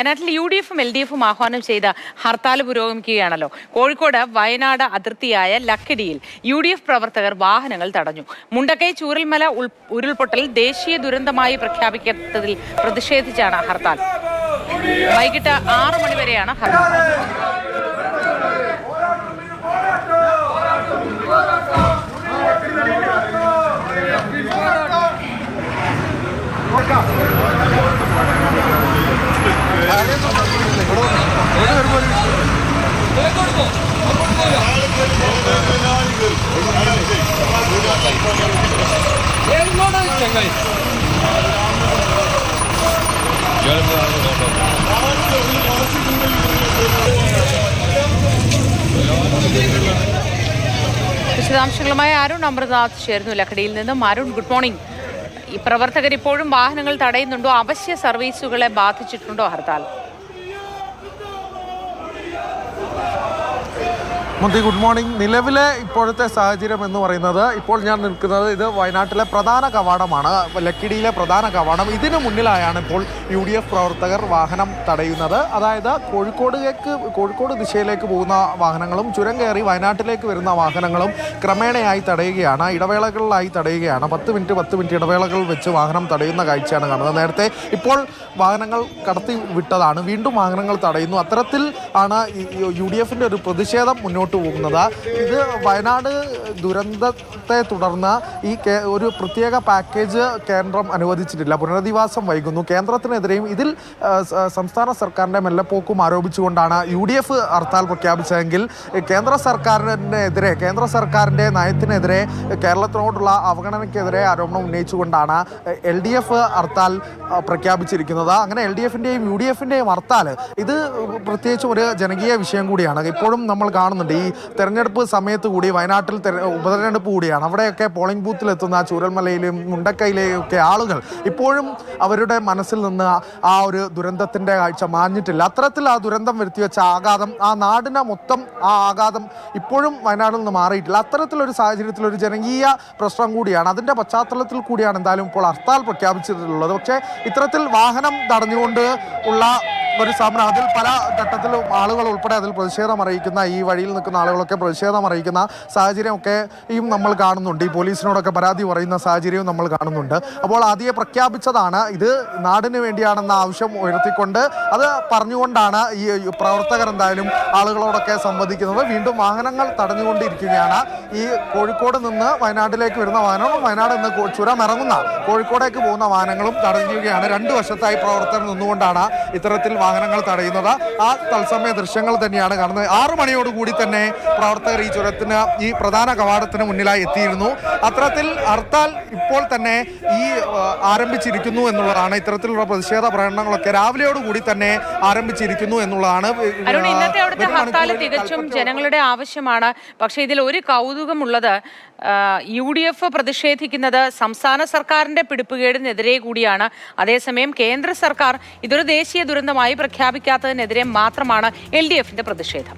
വയനാട്ടിൽ UDF-ഉം LDF-ഉം ആഹ്വാനം ചെയ്ത ഹർത്താൽ പുരോഗമിക്കുകയാണല്ലോ. കോഴിക്കോട് വയനാട് അതിർത്തിയായ ലക്കിടിയിൽ UDF പ്രവർത്തകർ വാഹനങ്ങൾ തടഞ്ഞു. മുണ്ടക്കൈ ചൂരൽമല ഉരുൾപൊട്ടൽ ദേശീയ ദുരന്തമായി പ്രഖ്യാപിക്കാത്തതിൽ പ്രതിഷേധിച്ചാണ് ഹർത്താൽ. വൈകിട്ട് 6 മണി വരെയാണ് ഹർത്താൽ. വിശദാംശങ്ങളുമായി അരുൺ അമൃതനാഥ് ചേർന്നു ലക്കടിയിൽ നിന്നും. Arun, good morning. ഈ പ്രവർത്തകർ ഇപ്പോഴും വാഹനങ്ങൾ തടയുന്നുണ്ടോ? അവശ്യ സർവീസുകളെ ബാധിച്ചിട്ടുണ്ടോ ഹർത്താൽ? മുന്തി, ഗുഡ് മോർണിംഗ്. നിലവിലെ ഇപ്പോഴത്തെ സാഹചര്യം എന്ന് പറയുന്നത്, ഇപ്പോൾ ഞാൻ നിൽക്കുന്നത് ഇത് വയനാട്ടിലെ പ്രധാന കവാടമാണ്, ലക്കിടിയിലെ പ്രധാന കവാടം. ഇതിനു മുന്നിലായാണ് ഇപ്പോൾ UDF പ്രവർത്തകർ വാഹനം തടയുന്നത്. അതായത് കോഴിക്കോട് ദിശയിലേക്ക് പോകുന്ന വാഹനങ്ങളും ചുരം കയറി വയനാട്ടിലേക്ക് വരുന്ന വാഹനങ്ങളും ക്രമേണയായി തടയുകയാണ്, ഇടവേളകളിലായി തടയുകയാണ്. 10 മിനിറ്റ് ഇടവേളകൾ വെച്ച് വാഹനം തടയുന്ന കാഴ്ചയാണ് കാണുന്നത്. നേരത്തെ ഇപ്പോൾ വാഹനങ്ങൾ കടത്തി വിട്ടതാണ്, വീണ്ടും വാഹനങ്ങൾ തടയുന്നു. അത്തരത്തിൽ ആണ് UDF-ന്റെ ഒരു പ്രതിഷേധം മുന്നോട്ട് പോകുന്നത്. ഇത് വയനാട് ദുരന്തത്തെ തുടർന്ന് ഒരു പ്രത്യേക പാക്കേജ് കേന്ദ്രം അനുവദിച്ചിട്ടില്ല, പുനരധിവാസം വൈകുന്നു. കേന്ദ്രത്തിനെതിരെയും ഇതിൽ സംസ്ഥാന സർക്കാരിൻ്റെ മെല്ലപ്പോക്കും ആരോപിച്ചുകൊണ്ടാണ് UDF ഹർത്താൽ പ്രഖ്യാപിച്ചതെങ്കിൽ കേന്ദ്ര സർക്കാരിൻ്റെ നയത്തിനെതിരെ, കേരളത്തിനോടുള്ള അവഗണനയ്ക്കെതിരെ ആരോപണം ഉന്നയിച്ചുകൊണ്ടാണ് LDF ഹർത്താൽ പ്രഖ്യാപിച്ചിരിക്കുന്നത്. അങ്ങനെ LDF-ൻ്റെയും UDF-ൻ്റെയും ഹർത്താൽ ഇത് പ്രത്യേകിച്ചും ഒരു ജനകീയ വിഷയം കൂടിയാണ്. ഇപ്പോഴും നമ്മൾ കാണുന്നുണ്ട്, ഈ തെരഞ്ഞെടുപ്പ് സമയത്ത് കൂടി വയനാട്ടിൽ ഉപതെരഞ്ഞെടുപ്പ് കൂടിയാണ്. അവിടെയൊക്കെ പോളിംഗ് ബൂത്തിലെത്തുന്ന ചൂരൽമലയിലും മുണ്ടക്കയിലെയും ഒക്കെ ആളുകൾ ഇപ്പോഴും അവരുടെ മനസ്സിൽ നിന്ന് ആ ഒരു ദുരന്തത്തിൻ്റെ കാഴ്ച മാഞ്ഞിട്ടില്ല. അത്തരത്തിൽ ആ ദുരന്തം വരുത്തിവെച്ച ആഘാതം, ആ നാടിനെ മൊത്തം ആ ആഘാതം ഇപ്പോഴും വയനാട്ടിൽ നിന്ന് മാറിയിട്ടില്ല. അത്തരത്തിലൊരു സാഹചര്യത്തിൽ ഒരു ജനകീയ പ്രശ്നം കൂടിയാണ്. അതിൻ്റെ പശ്ചാത്തലത്തിൽ കൂടിയാണ് എന്തായാലും ഇപ്പോൾ ഹർത്താൽ പ്രഖ്യാപിച്ചിട്ടുള്ളത്. പക്ഷേ ഇത്തരത്തിൽ വാഹനം തടഞ്ഞുകൊണ്ട് ഉള്ള ഒരു സമരം, അതിൽ പല ഘട്ടത്തിലും ആളുകൾ ഉൾപ്പെടെ അതിൽ പ്രതിഷേധം അറിയിക്കുന്ന, ഈ വഴിയിൽ നിൽക്കുന്ന ആളുകളൊക്കെ പ്രതിഷേധം അറിയിക്കുന്ന സാഹചര്യമൊക്കെയും നമ്മൾ കാണുന്നുണ്ട്. ഈ പോലീസിനോടൊക്കെ പരാതി പറയുന്ന സാഹചര്യവും നമ്മൾ കാണുന്നുണ്ട്. അപ്പോൾ ആദ്യം പ്രഖ്യാപിച്ചതാണ് ഇത് നാടിന് വേണ്ടിയാണെന്ന ആവശ്യം ഉയർത്തിക്കൊണ്ട്, അത് പറഞ്ഞുകൊണ്ടാണ് ഈ പ്രവർത്തകർ എന്തായാലും ആളുകളോടൊക്കെ സംവദിക്കുന്നത്. വീണ്ടും വാഹനങ്ങൾ തടഞ്ഞുകൊണ്ടിരിക്കുകയാണ്. ഈ കോഴിക്കോട് നിന്ന് വയനാട്ടിലേക്ക് വരുന്ന വാഹനവും വയനാട് നിന്ന് ചുരം ഇറങ്ങുന്ന കോഴിക്കോടേക്ക് പോകുന്ന വാഹനങ്ങളും തടയുകയാണ്. 2 വശത്തായി പ്രവർത്തകർ നിന്നുകൊണ്ടാണ് ഇത്തരത്തിൽ വാഹനങ്ങൾ തടയുന്നത്. ആ തത്സമയ ദൃശ്യങ്ങൾ തന്നെയാണ് കാണുന്നത്. 6 മണിയോടുകൂടി തന്നെ പ്രവർത്തകർ ഈ ചുരത്തിന്, ഈ പ്രധാന കവാടത്തിന് മുന്നിലായി എത്തിയിരുന്നു. അത്തരത്തിൽ ഹർത്താൽ ഇപ്പോൾ തന്നെ ആരംഭിച്ചിരിക്കുന്നു എന്നുള്ളതാണ്. ഇത്തരത്തിലുള്ള പ്രതിഷേധ പ്രകടനങ്ങളൊക്കെ രാവിലെയോടുകൂടി തന്നെ ആരംഭിച്ചിരിക്കുന്നു എന്നുള്ളതാണ്. ഇന്നത്തെ അവിടുത്തെ ഹർത്താൽ തികച്ചും ജനങ്ങളുടെ ആവശ്യമാണ്. പക്ഷേ ഇതിൽ ഒരു കൗതുകമുള്ളത്, UDF പ്രതിഷേധിക്കുന്നത് സംസ്ഥാന സർക്കാരിന്റെ പിടിപ്പുകേടിനെതിരെ കൂടിയാണ്. അതേസമയം കേന്ദ്ര സർക്കാർ ഇതൊരു ദേശീയ ദുരന്തമായി പ്രഖ്യാപിക്കാത്തതിനെതിരെ മാത്രമാണ് LDF-ന്റെ പ്രതിഷേധം.